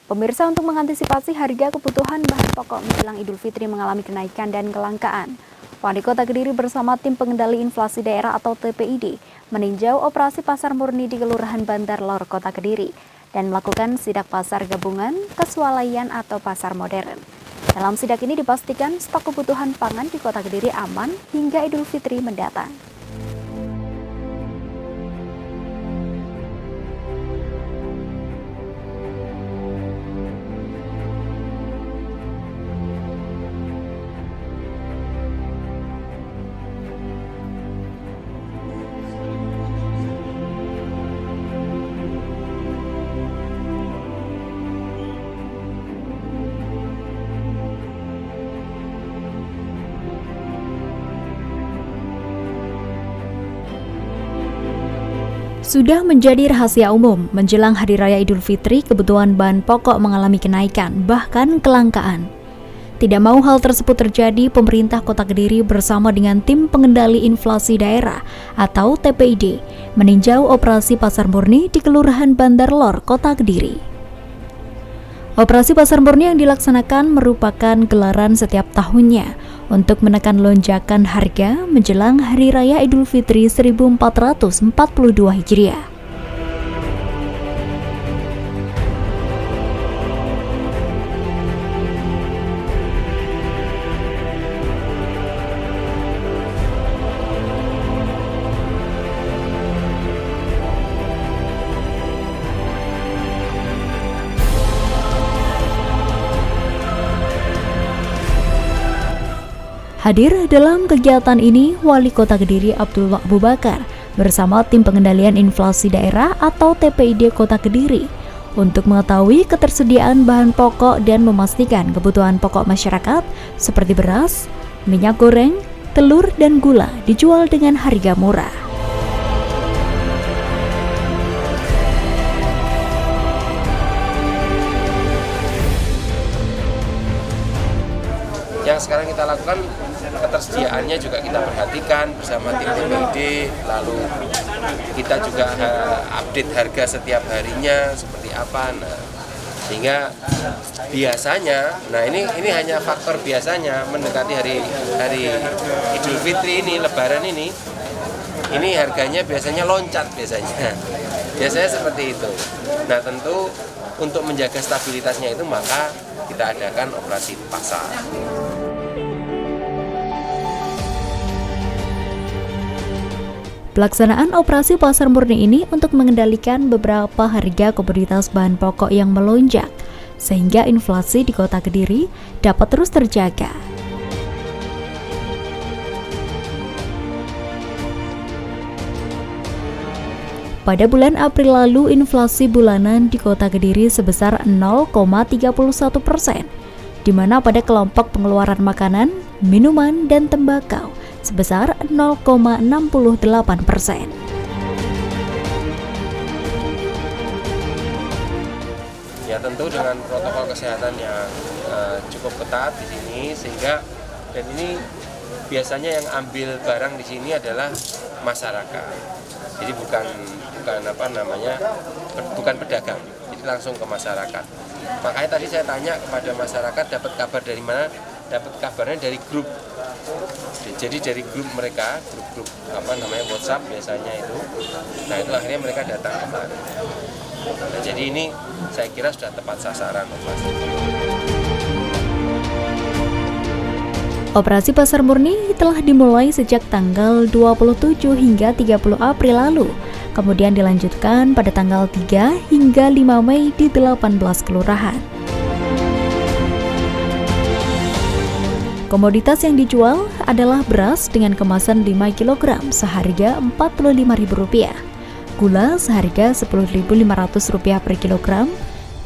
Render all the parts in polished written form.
Pemirsa, untuk mengantisipasi harga kebutuhan bahan pokok menjelang Idul Fitri mengalami kenaikan dan kelangkaan, Wali Kota Kediri bersama tim pengendali inflasi daerah atau TPID meninjau operasi pasar murni di Kelurahan Bandar Lor, Kota Kediri, dan melakukan sidak pasar gabungan, kesualaian atau pasar modern. Dalam sidak ini dipastikan stok kebutuhan pangan di Kota Kediri aman hingga Idul Fitri mendatang. Sudah menjadi rahasia umum, menjelang Hari Raya Idul Fitri, kebutuhan bahan pokok mengalami kenaikan, bahkan kelangkaan. Tidak mau hal tersebut terjadi, pemerintah Kota Kediri bersama dengan tim pengendali inflasi daerah atau TPID meninjau operasi pasar murni di Kelurahan Bandar Lor, Kota Kediri. Operasi pasar murni yang dilaksanakan merupakan gelaran setiap tahunnya untuk menekan lonjakan harga menjelang Hari Raya Idul Fitri 1442 Hijriah. Hadir dalam kegiatan ini Wali Kota Kediri Abdullah Abu Bakar bersama tim pengendalian inflasi daerah atau TPID Kota Kediri untuk mengetahui ketersediaan bahan pokok dan memastikan kebutuhan pokok masyarakat seperti beras, minyak goreng, telur, dan gula dijual dengan harga murah. Yang sekarang kita lakukan, ketersediaannya juga kita perhatikan bersama tim TPID, lalu kita juga update harga setiap harinya seperti apa. Nah, sehingga biasanya, ini hanya faktor biasanya mendekati hari Idul Fitri ini, Lebaran ini harganya biasanya loncat biasanya seperti itu. Nah, tentu untuk menjaga stabilitasnya itu maka kita adakan operasi pasar. Pelaksanaan operasi pasar murni ini untuk mengendalikan beberapa harga komoditas bahan pokok yang melonjak, sehingga inflasi di Kota Kediri dapat terus terjaga. Pada bulan April lalu, inflasi bulanan di Kota Kediri sebesar 0,31%, di mana pada kelompok pengeluaran makanan, minuman, dan tembakau sebesar 0,68%. Ya, tentu dengan protokol kesehatan yang cukup ketat di sini, sehingga dan ini biasanya yang ambil barang di sini adalah masyarakat. Jadi bukan pedagang, jadi langsung ke masyarakat. Makanya tadi saya tanya kepada masyarakat dapat kabar dari mana? Dapat kabarnya dari grup. Jadi dari grup mereka, grup WhatsApp biasanya itu. Nah, itu akhirnya mereka datang kemari. Nah, jadi ini saya kira sudah tepat sasaran operasi. Operasi pasar murni telah dimulai sejak tanggal 27 hingga 30 April lalu, kemudian dilanjutkan pada tanggal 3 hingga 5 Mei di 18 kelurahan. Komoditas yang dijual adalah beras dengan kemasan 5 kg seharga Rp45.000, gula seharga Rp10.500 per kilogram,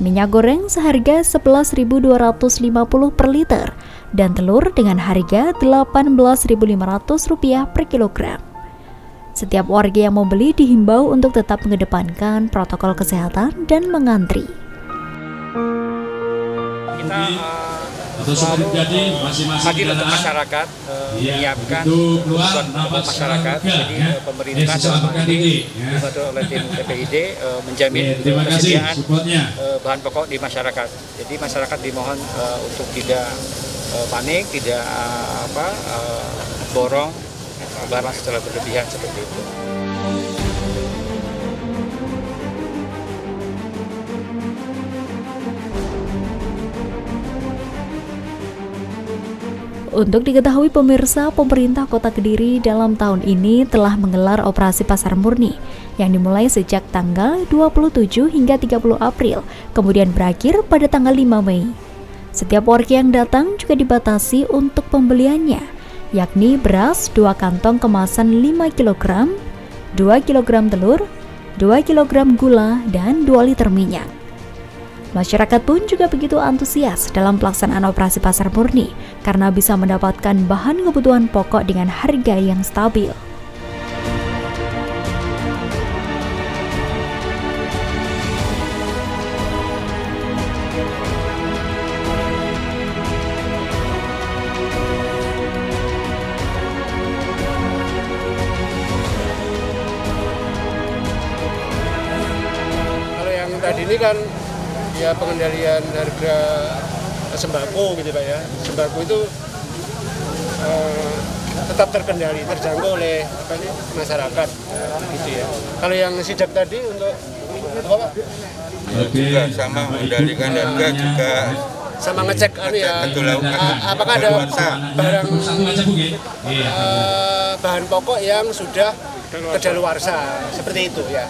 minyak goreng seharga Rp11.250 per liter, dan telur dengan harga Rp18.500 per kilogram. Setiap warga yang membeli dihimbau untuk tetap mengedepankan protokol kesehatan dan mengantri. Kita jadi masing-masing hadir untuk masyarakat, menyiapkan kebutuhan pokok masyarakat. Jadi pemerintah dalam hal ini dibantu oleh tim TPID menjamin ketersediaan bahan pokok di masyarakat. Jadi masyarakat dimohon untuk tidak panik, tidak borong barang secara berlebihan seperti itu. Untuk diketahui pemirsa, pemerintah Kota Kediri dalam tahun ini telah menggelar operasi pasar murni yang dimulai sejak tanggal 27 hingga 30 April, kemudian berakhir pada tanggal 5 Mei. Setiap warga yang datang juga dibatasi untuk pembeliannya, yakni beras 2 kantong kemasan 5 kg, 2 kg telur, 2 kg gula, dan 2 liter minyak. Masyarakat pun juga begitu antusias dalam pelaksanaan operasi pasar murni karena bisa mendapatkan bahan kebutuhan pokok dengan harga yang stabil. Kalau yang tadi ini kan ya pengendalian harga sembako gitu Pak ya. Sembako itu tetap terkendali, terjangkau oleh masyarakat gitu ya. Kalau yang sidak tadi untuk apa Pak? Juga sama mengendalikan harga juga sama ngecek apakah ada barang bahan pokok yang sudah kedaluarsa seperti itu ya.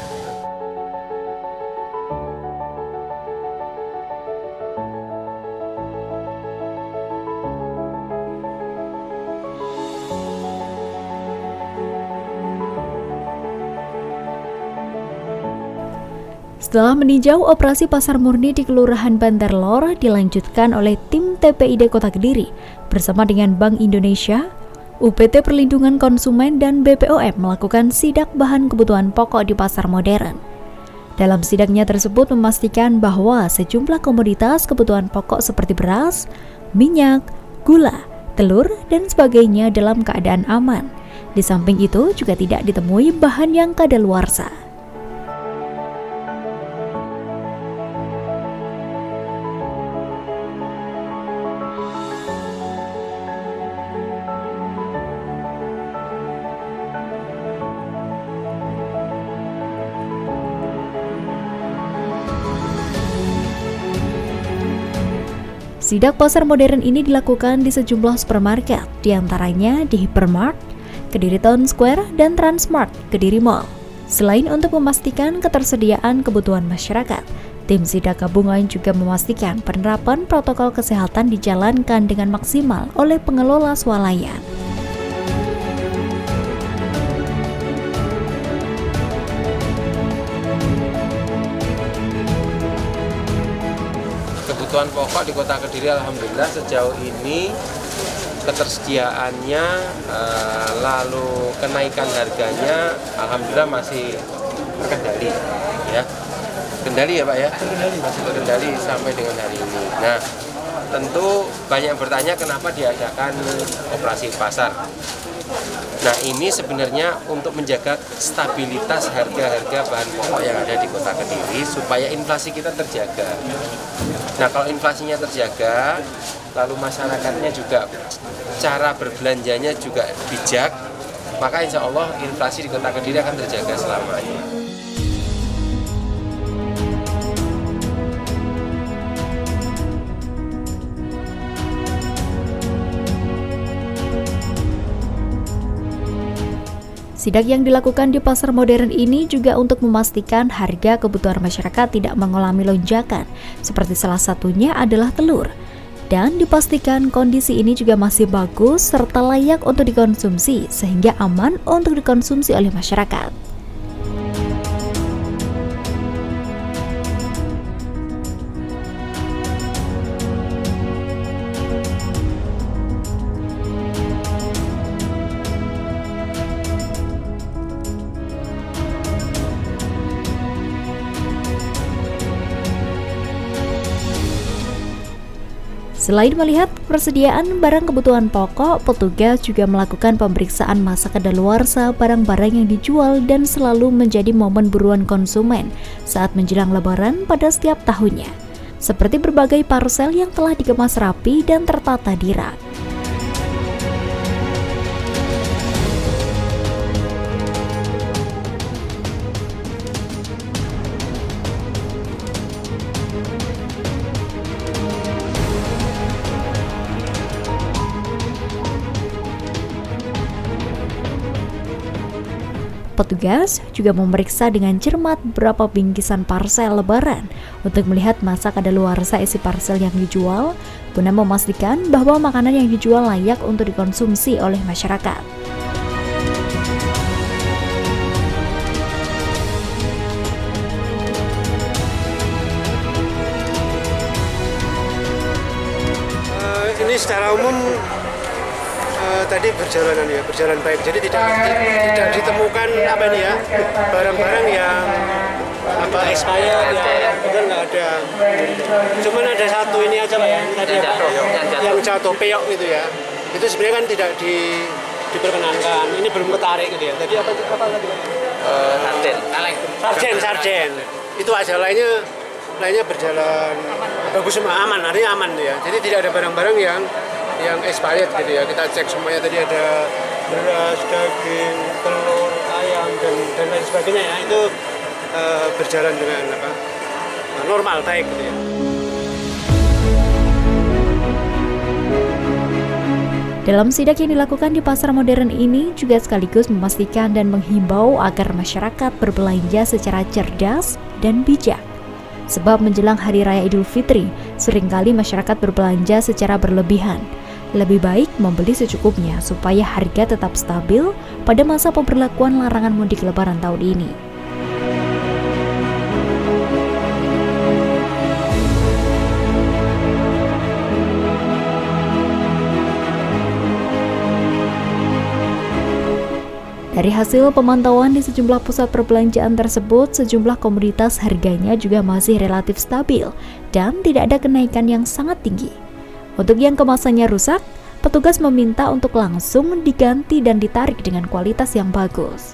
Setelah meninjau operasi pasar murni di Kelurahan Bandar Lor dilanjutkan oleh tim TPID Kota Kediri bersama dengan Bank Indonesia, UPT Perlindungan Konsumen dan BPOM melakukan sidak bahan kebutuhan pokok di pasar modern. Dalam sidaknya tersebut memastikan bahwa sejumlah komoditas kebutuhan pokok seperti beras, minyak, gula, telur, dan sebagainya dalam keadaan aman. Di samping itu juga tidak ditemui bahan yang kadaluarsa. Sidak pasar modern ini dilakukan di sejumlah supermarket, diantaranya di Hypermart, Kediri Town Square, dan Transmart, Kediri Mall. Selain untuk memastikan ketersediaan kebutuhan masyarakat, tim sidak gabungan juga memastikan penerapan protokol kesehatan dijalankan dengan maksimal oleh pengelola swalayan. Kebutuhan pokok di Kota Kediri alhamdulillah sejauh ini ketersediaannya lalu kenaikan harganya alhamdulillah masih terkendali ya. Kendali ya Pak ya? Masih terkendali sampai dengan hari ini. Nah, tentu banyak yang bertanya kenapa diadakan operasi pasar. Nah, ini sebenarnya untuk menjaga stabilitas harga-harga bahan pokok yang ada di Kota Kediri supaya inflasi kita terjaga. Nah, kalau inflasinya terjaga, lalu masyarakatnya juga cara berbelanjanya juga bijak, maka insya Allah inflasi di Kota Kediri akan terjaga selamanya. Sidak yang dilakukan di pasar modern ini juga untuk memastikan harga kebutuhan masyarakat tidak mengalami lonjakan, seperti salah satunya adalah telur. Dan dipastikan kondisi ini juga masih bagus serta layak untuk dikonsumsi, sehingga aman untuk dikonsumsi oleh masyarakat. Selain melihat persediaan barang kebutuhan pokok, petugas juga melakukan pemeriksaan masa kadaluarsa barang-barang yang dijual dan selalu menjadi momen buruan konsumen saat menjelang Lebaran pada setiap tahunnya, seperti berbagai parcel yang telah dikemas rapi dan tertata di rak. Petugas juga memeriksa dengan cermat beberapa bingkisan parcel Lebaran untuk melihat masa kadaluarsa isi parcel yang dijual, guna memastikan bahwa makanan yang dijual layak untuk dikonsumsi oleh masyarakat. Ini secara umum tadi berjalan baik, jadi tidak ditemukan barang-barang yang expired ya, betul nggak ada. Cuman ada satu ini aja Pak ya, tadi yang jatuh peok gitu ya, itu sebenarnya kan tidak diperkenankan, ini belum ketarik gitu ya. Tadi apa tadi? Sarden, itu aja, lainnya berjalan bagus semua, aman, artinya aman ya. Jadi tidak ada barang-barang yang expired gitu ya. Kita cek semuanya, tadi ada beras, daging, telur, ayam dan lain sebagainya ya. Itu berjalan dengan normal, baik gitu ya. Dalam sidak yang dilakukan di pasar modern ini juga sekaligus memastikan dan menghimbau agar masyarakat berbelanja secara cerdas dan bijak. Sebab menjelang Hari Raya Idul Fitri, seringkali masyarakat berbelanja secara berlebihan. Lebih baik membeli secukupnya supaya harga tetap stabil pada masa pemberlakuan larangan mudik Lebaran tahun ini. Dari hasil pemantauan di sejumlah pusat perbelanjaan tersebut, sejumlah komoditas harganya juga masih relatif stabil dan tidak ada kenaikan yang sangat tinggi. Untuk yang kemasannya rusak, petugas meminta untuk langsung diganti dan ditarik dengan kualitas yang bagus.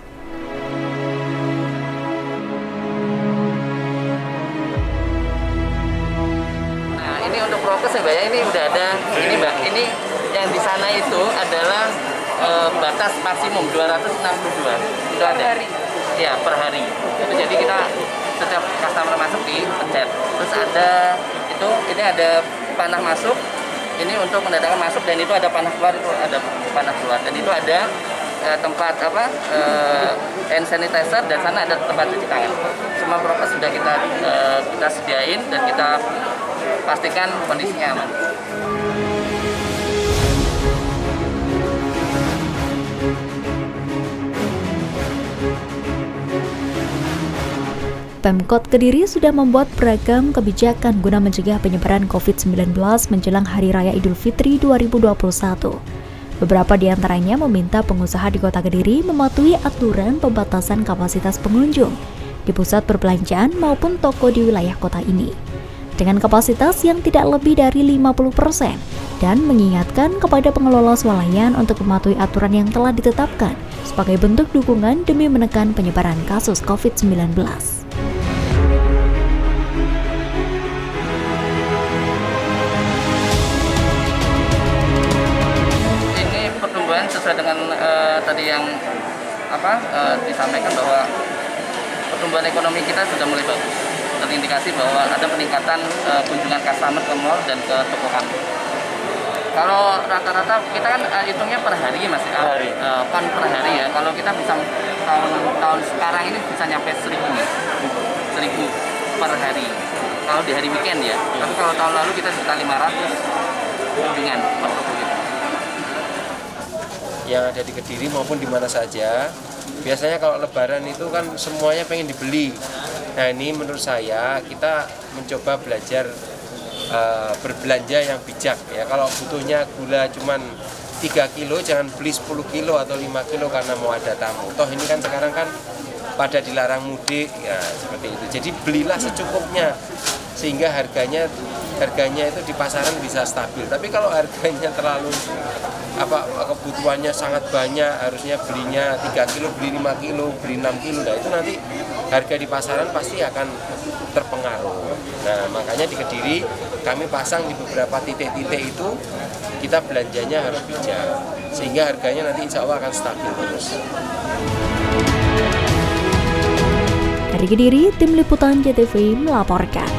Nah, ini untuk prokes ya Mbak, ini udah ada, ini Mbak, ini yang di sana itu adalah batas maksimum 262. Itu ada. Ya, per hari. Itu jadi kita setiap customer masuk dipencet. Terus ada itu, ini ada panah masuk. Ini untuk mendatangkan masuk, dan itu ada panah keluar, dan itu ada tempat hand sanitizer, dan sana ada tempat cuci tangan. Semua prokes sudah kita sediain dan kita pastikan kondisinya aman. Pemkot Kediri sudah membuat beragam kebijakan guna mencegah penyebaran COVID-19 menjelang Hari Raya Idul Fitri 2021. Beberapa di antaranya meminta pengusaha di Kota Kediri mematuhi aturan pembatasan kapasitas pengunjung di pusat perbelanjaan maupun toko di wilayah kota ini, dengan kapasitas yang tidak lebih dari 50%, dan mengingatkan kepada pengelola swalayan untuk mematuhi aturan yang telah ditetapkan sebagai bentuk dukungan demi menekan penyebaran kasus COVID-19. Sesuai dengan tadi yang disampaikan bahwa pertumbuhan ekonomi kita sudah mulai bagus, terindikasi bahwa ada peningkatan kunjungan customer ke mall dan ke toko kami. Kalau rata-rata kita kan hitungnya per hari Mas, kan per hari ya. Kalau kita bisa tahun sekarang ini bisa nyampe 1.000 per hari. Kalau di hari weekend ya. Tapi kalau tahun lalu kita sekitar 500 kunjungan per toko gitu. Yang ada di Kediri maupun di mana saja, biasanya kalau Lebaran itu kan semuanya pengen dibeli. Nah, ini menurut saya kita mencoba belajar berbelanja yang bijak ya. Kalau butuhnya gula cuman 3 kilo, jangan beli 10 kilo atau 5 kilo karena mau ada tamu. Toh ini kan sekarang kan pada dilarang mudik ya, seperti itu. Jadi belilah secukupnya sehingga harganya itu di pasaran bisa stabil. Tapi kalau harganya terlalu kebutuhannya sangat banyak, harusnya belinya 3 kilo, beli 5 kilo, beli 6 kilo, nah itu nanti harga di pasaran pasti akan terpengaruh. Nah makanya di Kediri kami pasang di beberapa titik-titik itu, kita belanjanya harus bijak, sehingga harganya nanti insya Allah akan stabil terus. Dari Kediri, Tim Liputan JTV melaporkan.